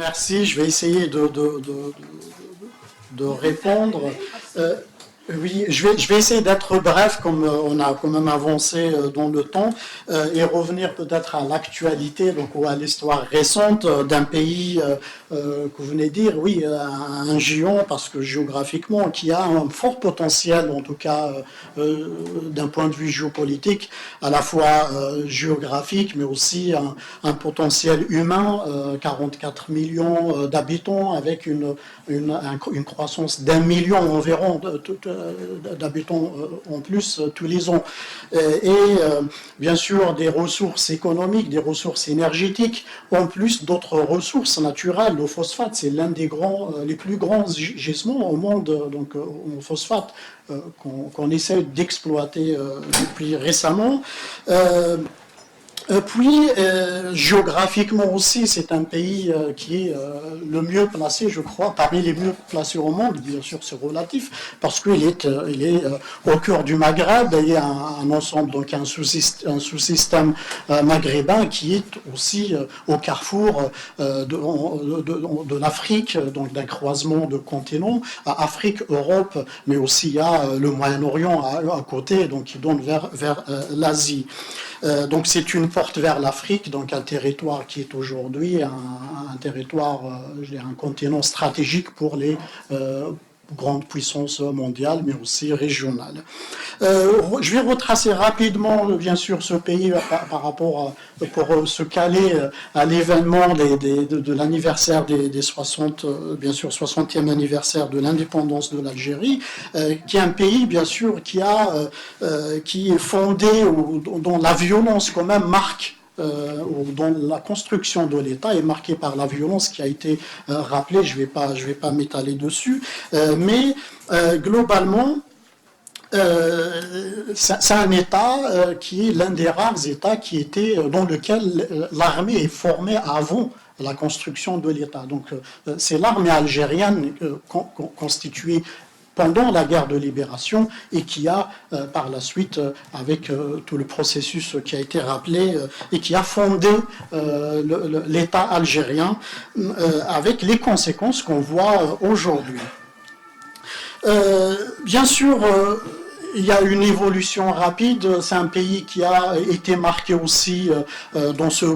Merci, je vais essayer de répondre. Oui, je vais essayer d'être bref, comme on a quand même avancé dans le temps, et revenir peut-être à l'actualité, donc ou à l'histoire récente d'un pays que vous venez de dire, oui, un géant, parce que géographiquement, qui a un fort potentiel, en tout cas d'un point de vue géopolitique, à la fois géographique, mais aussi un potentiel humain, 44 millions d'habitants, avec une croissance d'1 million environ d'habitants en plus tous les ans. Bien sûr des ressources économiques, des ressources énergétiques, en plus d'autres ressources naturelles. Le phosphate, c'est l'un des les plus grands gisements au monde, donc en phosphate, qu'on essaie d'exploiter depuis récemment. Puis, géographiquement aussi, c'est un pays qui est le mieux placé, je crois, parmi les mieux placés au monde. Bien sûr, c'est relatif, parce qu'il est, au cœur du Maghreb. Il y a un ensemble, donc un sous-système maghrébin qui est aussi au carrefour de l'Afrique, donc d'un croisement de continents, Afrique, Europe, mais aussi il y a le Moyen-Orient à côté, donc qui donne vers l'Asie. Donc c'est une porte vers l'Afrique, donc un territoire qui est aujourd'hui un territoire, je dirais, un continent stratégique pour les grandes puissances mondiales, mais aussi régionales. Je vais retracer rapidement, bien sûr, ce pays par rapport pour se caler à l'événement de l'anniversaire des 60, bien sûr, 60e anniversaire de l'indépendance de l'Algérie, qui est un pays, bien sûr, qui est fondé, dont la violence quand même marque dont la construction de l'État est marquée par la violence qui a été rappelée. Je vais pas m'étaler dessus, mais globalement, c'est un État qui est l'un des rares États dans lequel l'armée est formée avant la construction de l'État. Donc c'est l'armée algérienne constituée pendant la guerre de libération et qui a par la suite, avec tout le processus qui a été rappelé, et qui a fondé l'État algérien avec les conséquences qu'on voit aujourd'hui. Bien sûr, il y a une évolution rapide. C'est un pays qui a été marqué aussi dans ce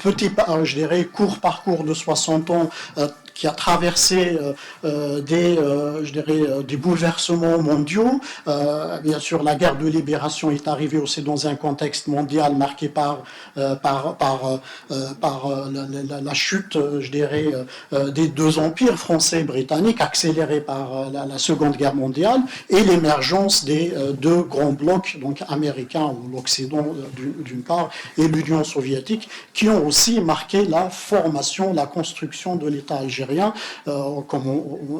petit, je dirais, court parcours de 60 ans qui a traversé des bouleversements mondiaux. Bien sûr, la guerre de libération est arrivée aussi dans un contexte mondial marqué par la chute, je dirais, des deux empires français et britanniques, accélérée par la Seconde Guerre mondiale, et l'émergence des deux grands blocs, donc américains ou l'Occident d'une part, et l'Union soviétique, qui ont aussi marqué la formation, la construction de l'État algérien. Comme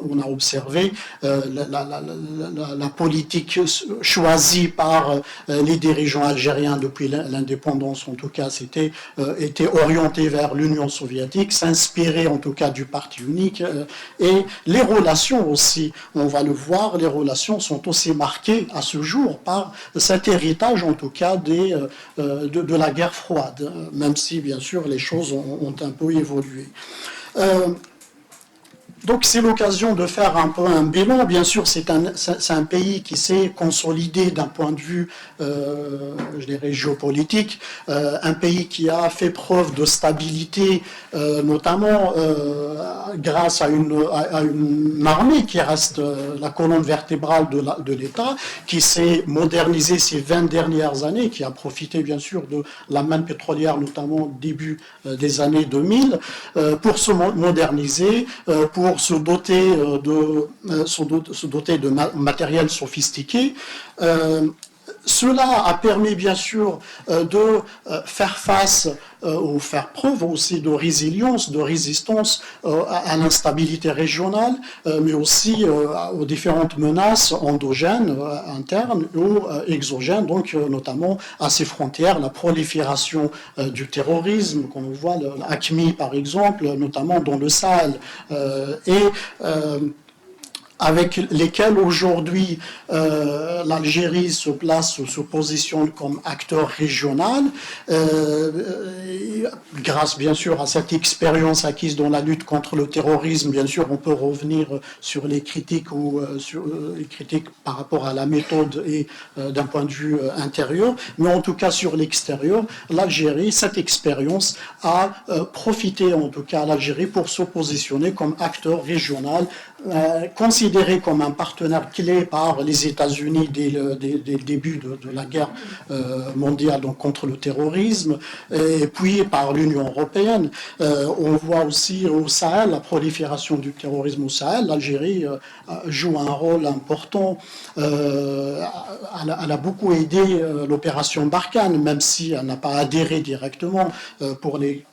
on a observé, la politique choisie par les dirigeants algériens depuis l'indépendance, en tout cas, était orientée vers l'Union soviétique, s'inspirait en tout cas du parti unique, et les relations aussi, on va le voir, les relations sont aussi marquées à ce jour par cet héritage, en tout cas, de la guerre froide, même si, bien sûr, les choses ont un peu évolué. Donc c'est l'occasion de faire un peu un bilan. Bien sûr, c'est un pays qui s'est consolidé d'un point de vue, je dirais, géopolitique, un pays qui a fait preuve de stabilité, notamment grâce à une armée qui reste la colonne vertébrale de l'État, qui s'est modernisée ces 20 dernières années, qui a profité bien sûr de la manne pétrolière, notamment au début des années 2000, pour se moderniser, pour se doter de matériel sophistiqué. Cela a permis bien sûr de faire face ou faire preuve aussi de résilience, de résistance à l'instabilité régionale, mais aussi aux différentes menaces endogènes, internes ou exogènes, donc notamment à ces frontières, la prolifération du terrorisme, qu'on voit, l'AQMI par exemple, notamment dans le Sahel, et avec lesquels aujourd'hui l'Algérie se place ou se positionne comme acteur régional, grâce bien sûr à cette expérience acquise dans la lutte contre le terrorisme. Bien sûr, on peut revenir sur les critiques ou sur les critiques par rapport à la méthode et d'un point de vue intérieur, mais en tout cas sur l'extérieur, l'Algérie, cette expérience a profité en tout cas à l'Algérie pour se positionner comme acteur régional, considéré comme un partenaire clé par les États-Unis dès le début de la guerre mondiale donc contre le terrorisme, et puis par l'Union européenne. On voit aussi au Sahel, la prolifération du terrorisme au Sahel. L'Algérie joue un rôle important. Elle a beaucoup aidé l'opération Barkhane, même si elle n'a pas adhéré directement pour les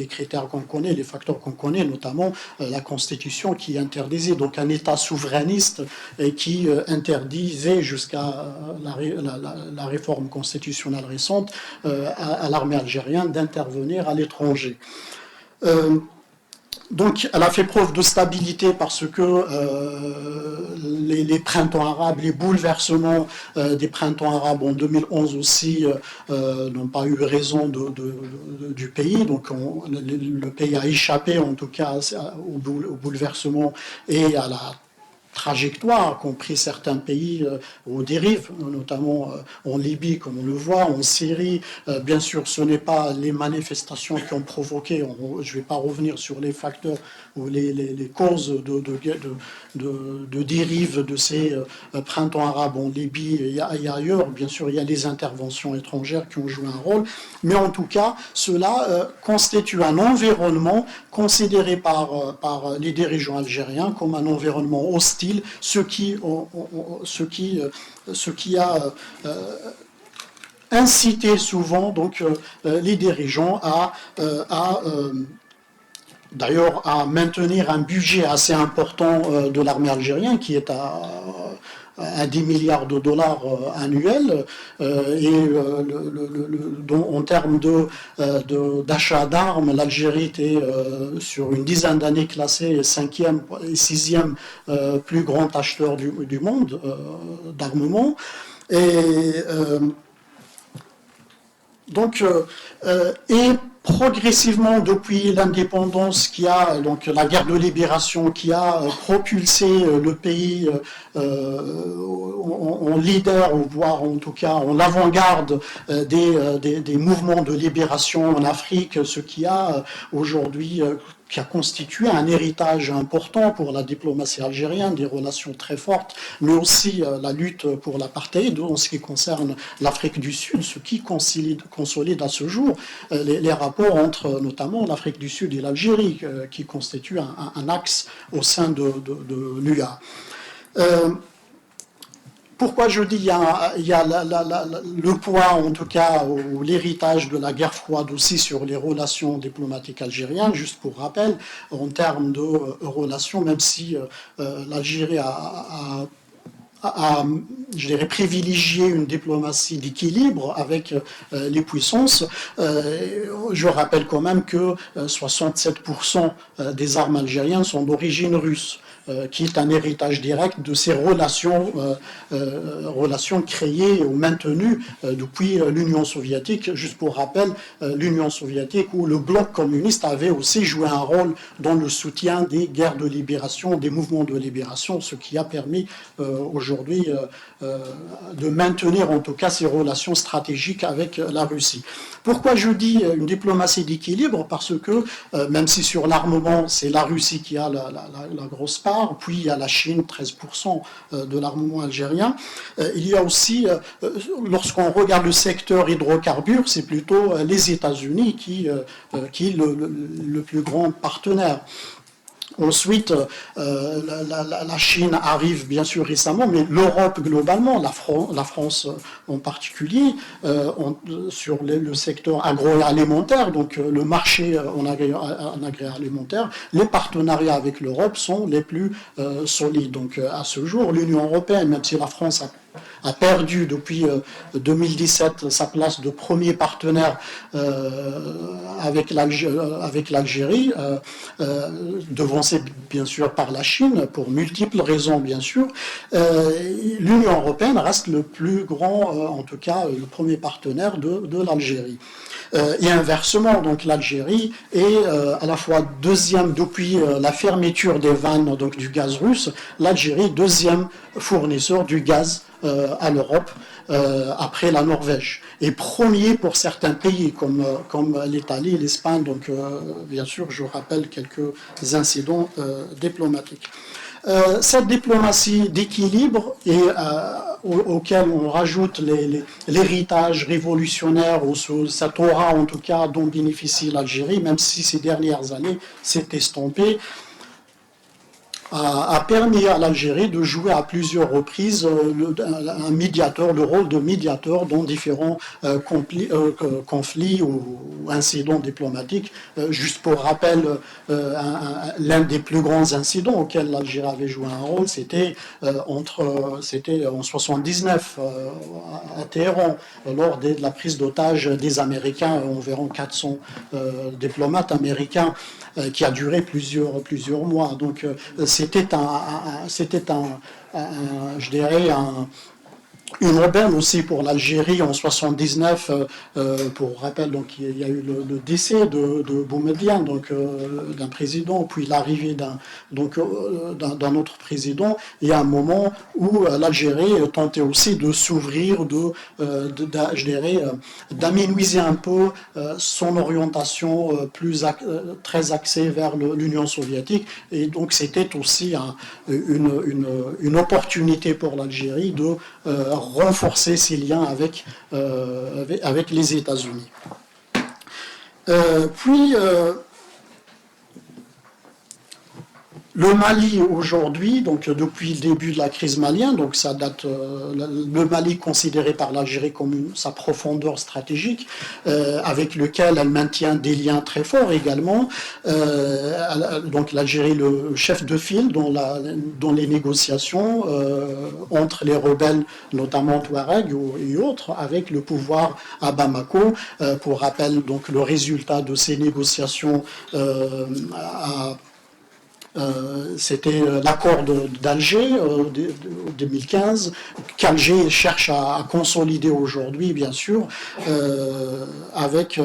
critères qu'on connaît, les facteurs qu'on connaît, notamment la Constitution qui interdisait, donc un État souverainiste et qui interdisait jusqu'à la réforme constitutionnelle récente à l'armée algérienne d'intervenir à l'étranger. Donc, elle a fait preuve de stabilité parce que les printemps arabes, les bouleversements des printemps arabes en 2011 aussi n'ont pas eu raison du pays. Donc, le pays a échappé en tout cas au bouleversement et à la trajectoire qu'ont pris certains pays aux dérives, notamment en Libye, comme on le voit, en Syrie. Bien sûr, ce n'est pas les manifestations qui ont provoqué, je ne vais pas revenir sur les facteurs ou les causes de dérive de ces printemps arabes en Libye et ailleurs. Bien sûr, il y a les interventions étrangères qui ont joué un rôle, mais en tout cas, cela constitue un environnement considéré par les dirigeants algériens comme un environnement hostile, ce qui a incité souvent donc les dirigeants d'ailleurs à maintenir un budget assez important de l'armée algérienne qui est à 10 milliards de dollars annuels en termes d'achat d'armes, l'Algérie était sur une dizaine d'années classée 5e et 6e plus grand acheteur du monde d'armement. Et progressivement, depuis l'indépendance donc la guerre de libération qui a propulsé le pays en leader, voire en tout cas en avant-garde des mouvements de libération en Afrique, ce qui a aujourd'hui qui a constitué un héritage important pour la diplomatie algérienne, des relations très fortes, mais aussi la lutte pour l'apartheid en ce qui concerne l'Afrique du Sud, ce qui consolide à ce jour les rapports entre notamment l'Afrique du Sud et l'Algérie, qui constituent un axe au sein de l'UA. Pourquoi je dis il y a le poids, en tout cas, ou l'héritage de la guerre froide aussi sur les relations diplomatiques algériennes, juste pour rappel, en termes de relations, même si l'Algérie a je dirais, privilégier une diplomatie d'équilibre avec les puissances. Je rappelle quand même que 67% des armes algériennes sont d'origine russe, qui est un héritage direct de ces relations créées ou maintenues depuis l'Union soviétique. Juste pour rappel, l'Union soviétique où le bloc communiste avait aussi joué un rôle dans le soutien des guerres de libération, des mouvements de libération, ce qui a permis aujourd'hui de maintenir en tout cas ces relations stratégiques avec la Russie. Pourquoi je dis une diplomatie d'équilibre? Parce que même si sur l'armement, c'est la Russie qui a la grosse part, puis il y a la Chine, 13% de l'armement algérien. Il y a aussi, lorsqu'on regarde le secteur hydrocarbures, c'est plutôt les États-Unis qui est le plus grand partenaire. Ensuite, la Chine arrive bien sûr récemment, mais l'Europe globalement, la France en particulier, sur le secteur agroalimentaire, donc le marché en agroalimentaire, les partenariats avec l'Europe sont les plus solides. Donc à ce jour, l'Union européenne, même si la France a a perdu depuis 2017 sa place de premier partenaire avec l'Algérie, devancé bien sûr par la Chine, pour multiples raisons bien sûr, l'Union européenne reste le plus grand, en tout cas le premier partenaire de l'Algérie. Et inversement, donc l'Algérie est à la fois deuxième, depuis la fermeture des vannes donc du gaz russe, l'Algérie deuxième fournisseur du gaz à l'Europe après la Norvège, et premier pour certains pays comme l'Italie, l'Espagne. Donc bien sûr, je rappelle quelques incidents diplomatiques. Cette diplomatie d'équilibre et auquel on rajoute l'héritage révolutionnaire, ou cette aura en tout cas dont bénéficie l'Algérie, même si ces dernières années s'est estompée, a permis à l'Algérie de jouer à plusieurs reprises un médiateur, le rôle de médiateur dans différents conflits ou incidents diplomatiques. Juste pour rappel, l'un des plus grands incidents auxquels l'Algérie avait joué un rôle, c'était en 79 à Téhéran, lors de la prise d'otage des Américains, environ 400 diplomates américains, qui a duré plusieurs mois. Donc c'était je dirais, une aubaine aussi pour l'Algérie en 79. Pour rappel, donc il y a eu le décès de Boumediene, donc d'un président, puis l'arrivée d'un autre président, et à un moment où l'Algérie tentait aussi de s'ouvrir, je dirais, d'aménuiser un peu son orientation très axée vers l'Union soviétique. Et donc c'était aussi une opportunité pour l'Algérie de renforcer ses liens avec les États-Unis. Le Mali aujourd'hui, donc depuis le début de la crise malienne, donc ça date, le Mali considéré par l'Algérie comme sa profondeur stratégique, avec lequel elle maintient des liens très forts également. Donc l'Algérie, le chef de file dans les négociations entre les rebelles, notamment Touareg et autres, avec le pouvoir à Bamako. Pour rappel, donc le résultat de ces négociations c'était l'accord d'Alger de 2015, qu'Alger cherche à consolider aujourd'hui, bien sûr, avec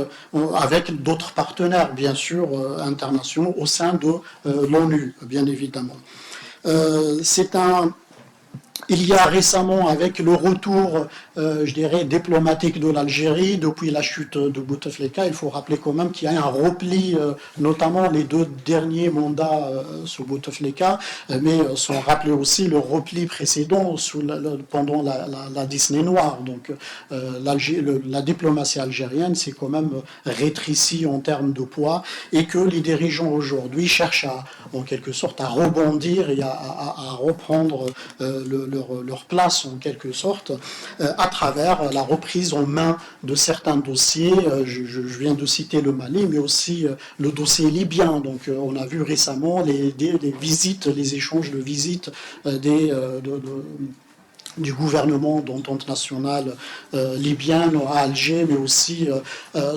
d'autres partenaires, bien sûr, internationaux au sein de l'ONU, bien évidemment. Il y a récemment, avec le retour, je dirais, diplomatique de l'Algérie, depuis la chute de Bouteflika, il faut rappeler quand même qu'il y a un repli, notamment les 2 derniers mandats sous Bouteflika, mais sans rappeler aussi le repli précédent pendant la Disney noire. Donc la diplomatie algérienne s'est quand même rétrécie en termes de poids, et que les dirigeants aujourd'hui cherchent en quelque sorte à rebondir et à reprendre leur place en quelque sorte à travers la reprise en main de certains dossiers. Je viens de citer le Mali, mais aussi le dossier libyen. Donc on a vu récemment les visites, les échanges de visites du gouvernement d'entente nationale libyenne à Alger, mais aussi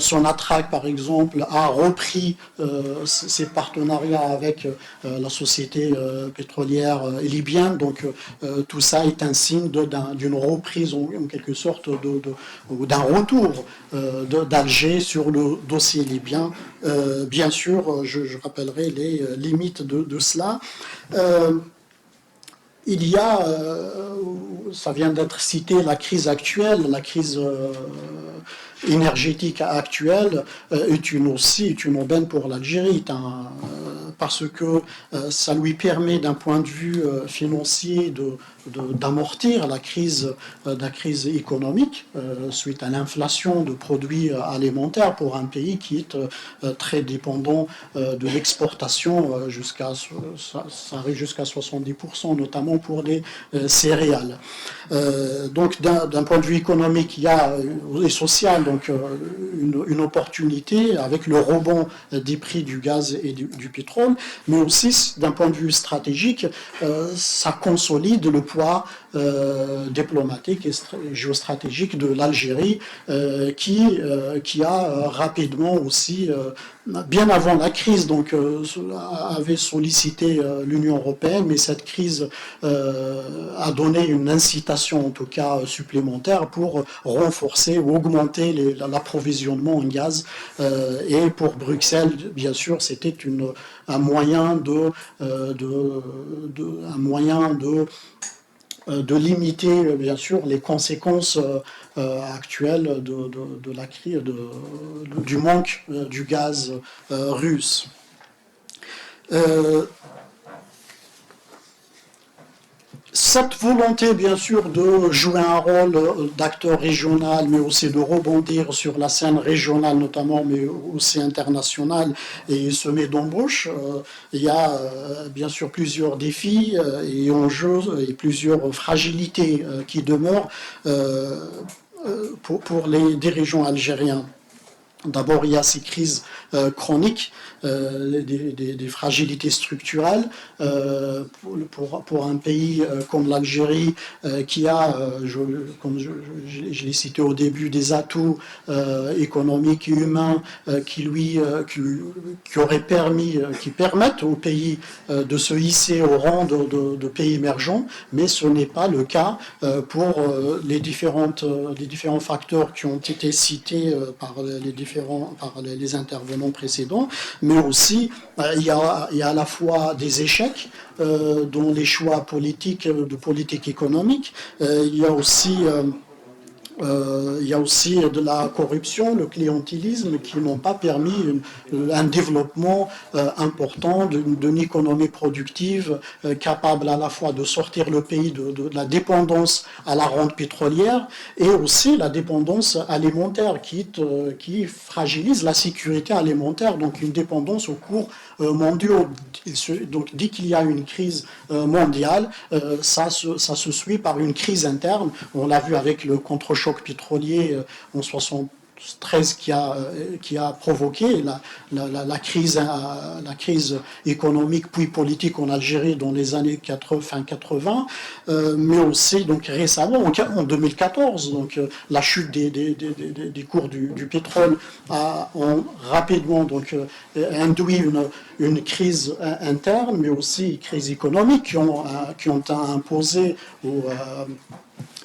Sonatrach, par exemple, a repris ses partenariats avec la société pétrolière libyenne. Donc tout ça est un signe d'une reprise en quelque sorte, ou d'un retour d'Alger sur le dossier libyen. Bien sûr, je rappellerai les limites de cela. Il y a, ça vient d'être cité, la crise actuelle, la crise énergétique actuelle est une aubaine pour l'Algérie, parce que ça lui permet d'un point de vue financier d'amortir la crise économique suite à l'inflation de produits alimentaires pour un pays qui est très dépendant de l'exportation, ça arrive jusqu'à 70%, notamment pour les céréales. Donc d'un point de vue économique, il y a, et social, donc une opportunité avec le rebond des prix du gaz et du pétrole, mais aussi d'un point de vue stratégique, ça consolide le poids diplomatique et géostratégique de l'Algérie, qui a rapidement aussi, bien avant la crise, donc avait sollicité l'Union européenne, mais cette crise a donné une incitation, en tout cas supplémentaire, pour renforcer ou augmenter l'approvisionnement en gaz. Et pour Bruxelles, bien sûr, c'était un moyen de limiter, bien sûr, les conséquences actuelles de la crise, du manque du gaz russe. Cette volonté, bien sûr, de jouer un rôle d'acteur régional, mais aussi de rebondir sur la scène régionale notamment, mais aussi internationale, et semer d'embauches, il y a bien sûr plusieurs défis et enjeux et plusieurs fragilités qui demeurent pour les dirigeants algériens. D'abord, il y a ces crises chroniques, des fragilités structurelles pour un pays comme l'Algérie qui a, comme je l'ai cité au début, des atouts économiques et humains qui permettent au pays de se hisser au rang de pays émergents, mais ce n'est pas le cas pour les différents facteurs qui ont été cités par les intervenants précédents, mais aussi il y a à la fois des échecs dans les choix politiques, de politique économique, il y a aussi de la corruption, le clientélisme qui n'ont pas permis un développement important d'une économie productive capable à la fois de sortir le pays de la dépendance à la rente pétrolière et aussi la dépendance alimentaire qui fragilise la sécurité alimentaire, donc une dépendance aux cours mondiaux. Donc dès qu'il y a une crise mondiale, ça se suit par une crise interne. On l'a vu avec le contre-choc pétrolier en 1973 qui a provoqué la crise économique puis politique en Algérie dans les années 80, mais aussi donc récemment en 2014, donc la chute des cours du pétrole a rapidement donc induit une crise interne, mais aussi une crise économique qui ont imposé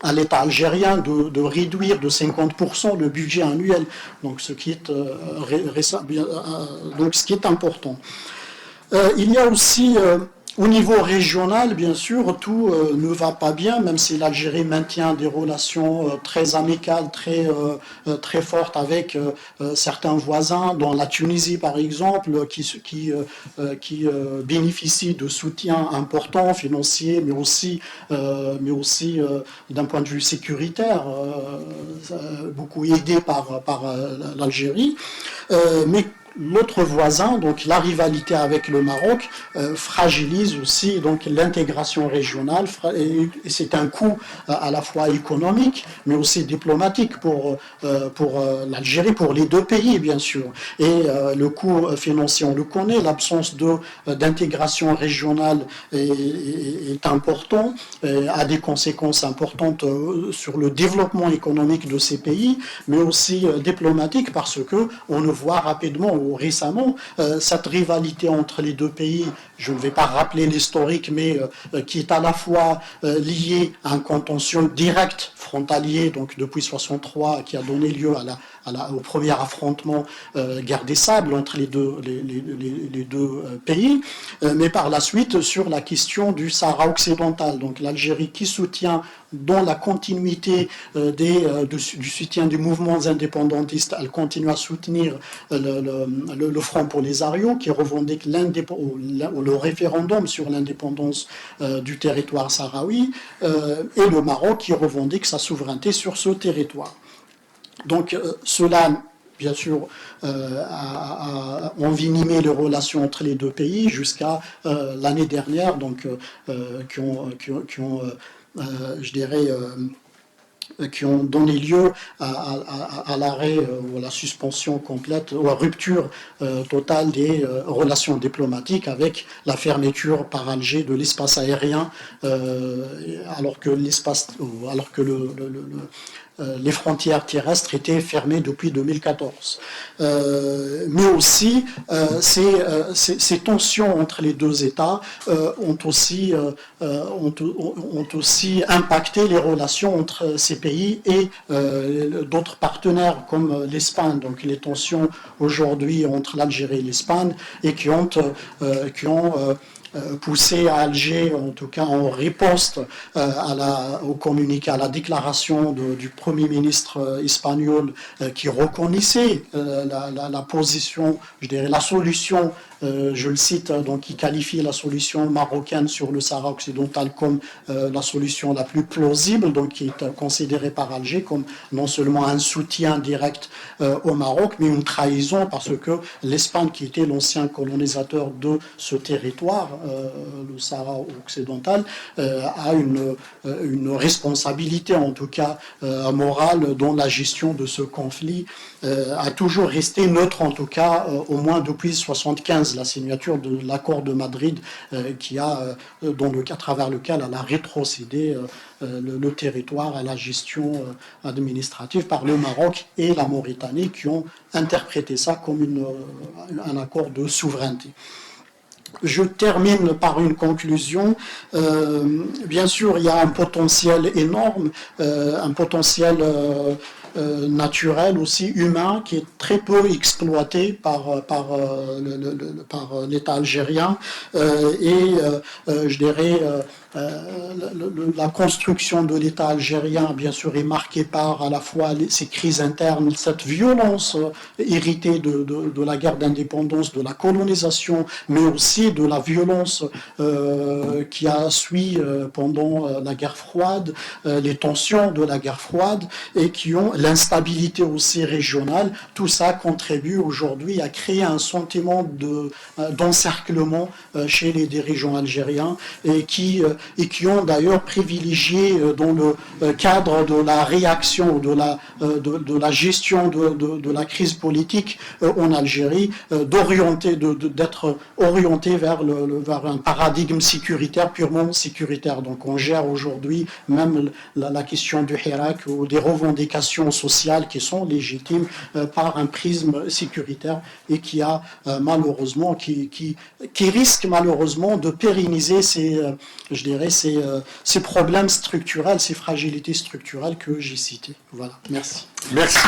à l'État algérien de réduire de 50% le budget annuel, donc ce qui est important. Il y a aussi au niveau régional, bien sûr, tout ne va pas bien, même si l'Algérie maintient des relations très amicales, très fortes avec certains voisins, dont la Tunisie, par exemple, qui bénéficie de soutien important, financier, mais aussi d'un point de vue sécuritaire, beaucoup aidé par l'Algérie. Mais l'autre voisin, donc la rivalité avec le Maroc, fragilise aussi donc l'intégration régionale, et c'est un coût à la fois économique, mais aussi diplomatique pour l'Algérie, pour les deux pays, bien sûr. Et le coût financier, on le connaît, l'absence d'intégration régionale est important, a des conséquences importantes sur le développement économique de ces pays, mais aussi diplomatique, parce que on le voit rapidement récemment, cette rivalité entre les deux pays, je ne vais pas rappeler l'historique, mais qui est à la fois liée à un contentieux direct frontalier, donc depuis 1963, qui a donné lieu au premier affrontement guerre des sables entre les deux pays, mais par la suite sur la question du Sahara occidental, donc l'Algérie qui soutient dans la continuité du soutien des mouvements indépendantistes, elle continue à soutenir le Front Polisario qui revendique le référendum sur l'indépendance du territoire sahraoui, et le Maroc qui revendique sa souveraineté sur ce territoire. Donc cela, bien sûr, a envenimé les relations entre les deux pays jusqu'à l'année dernière, donc qui ont je dirais, qui ont donné lieu à l'arrêt ou à la suspension complète ou à rupture totale des relations diplomatiques avec la fermeture par Alger de l'espace aérien alors que les frontières terrestres étaient fermées depuis 2014. Mais aussi, ces tensions entre les deux États ont aussi impacté les relations entre ces pays et d'autres partenaires comme l'Espagne. Donc les tensions aujourd'hui entre l'Algérie et l'Espagne et qui ont poussé à Alger, en tout cas en riposte au communiqué, à la déclaration du Premier ministre espagnol qui reconnaissait la position, je dirais la solution, je le cite, donc qui qualifie la solution marocaine sur le Sahara occidental comme la solution la plus plausible, donc qui est considérée par Alger comme non seulement un soutien direct au Maroc, mais une trahison parce que l'Espagne, qui était l'ancien colonisateur de ce territoire, le Sahara occidental, a une responsabilité, en tout cas morale, dans la gestion de ce conflit, a toujours resté neutre, en tout cas au moins depuis 1975, la signature de l'accord de Madrid à travers lequel elle a rétrocédé le territoire à la gestion administrative par le Maroc et la Mauritanie, qui ont interprété ça comme un accord de souveraineté. Je termine par une conclusion. Bien sûr, il y a un potentiel énorme, un potentiel naturel aussi humain qui est très peu exploité par l'État algérien je dirais la construction de l'État algérien, bien sûr, est marquée par à la fois ces crises internes, cette violence héritée de la guerre d'indépendance, de la colonisation, mais aussi de la violence qui a suivi pendant la guerre froide, les tensions de la guerre froide, et qui ont l'instabilité aussi régionale. Tout ça contribue aujourd'hui à créer un sentiment d'encerclement chez les dirigeants algériens et qui ont d'ailleurs privilégié dans le cadre de la réaction, de la gestion de la crise politique en Algérie, d'être orienté vers un paradigme sécuritaire, purement sécuritaire. Donc on gère aujourd'hui même la question du Hirak ou des revendications sociales qui sont légitimes par un prisme sécuritaire et qui a malheureusement, qui risque malheureusement de pérenniser ces problèmes structurels, ces fragilités structurelles que j'ai citées. Voilà, merci. Merci.